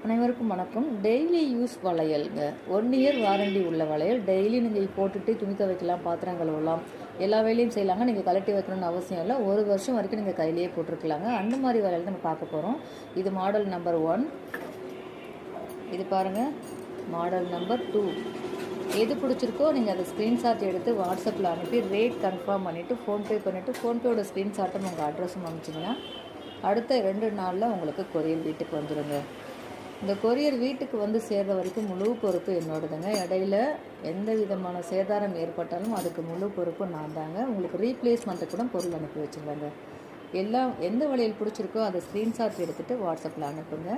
அனைவருக்கும் வணக்கம். Daily use வளையல்ங்க. 1 இயர் வாரண்டி உள்ள வளையல். டெய்லி நீங்கள் போட்டுட்டு துணி துவைக்கலாம், பாத்திரம் கழுவலாம், எல்லா வேலையும் செய்யலாங்க. நீங்கள் கழட்டி வைக்கணும்னு அவசியம் இல்லை. 1 வருஷம் வரைக்கும் நீங்கள் கையிலேயே போட்டிருக்கலாங்க. அந்த மாதிரி வளையல் நம்ம பார்க்க போகிறோம். இது மாடல் நம்பர் 1. இது பாருங்கள், மாடல் நம்பர் 2. எது பிடிச்சிருக்கோ நீங்கள் அதை ஸ்க்ரீன்ஷாட் எடுத்து வாட்ஸ்அப்பில் அனுப்பி ரேட் கன்ஃபார்ம் பண்ணிவிட்டு ஃபோன்பே பண்ணிவிட்டு ஃபோன்பேயோட ஸ்க்ரீன்ஷாட்டும் உங்கள் அட்ரஸும் அனுப்பிச்சிங்கன்னா அடுத்த 2 நாளில் உங்களுக்கு கொரியர் வீட்டுக்கு வந்துடுங்க. இந்த கொரியர் வீட்டுக்கு வந்து சேர்ற வரைக்கும் முழு பொறுப்பு என்னோடதுங்க. இடையில எந்த விதமான சேதாரம் ஏற்பட்டாலும் அதுக்கு முழு பொறுப்பு நான் தாங்க. உங்களுக்கு ரீப்ளேஸ்மெண்ட்டு கூட பொருள் அனுப்பி வச்சுருவாங்க. எந்த வளையல் பிடிச்சிருக்கோ அதை ஸ்க்ரீன்ஷாட் எடுத்துகிட்டு வாட்ஸ்அப்பில் அனுப்புங்க.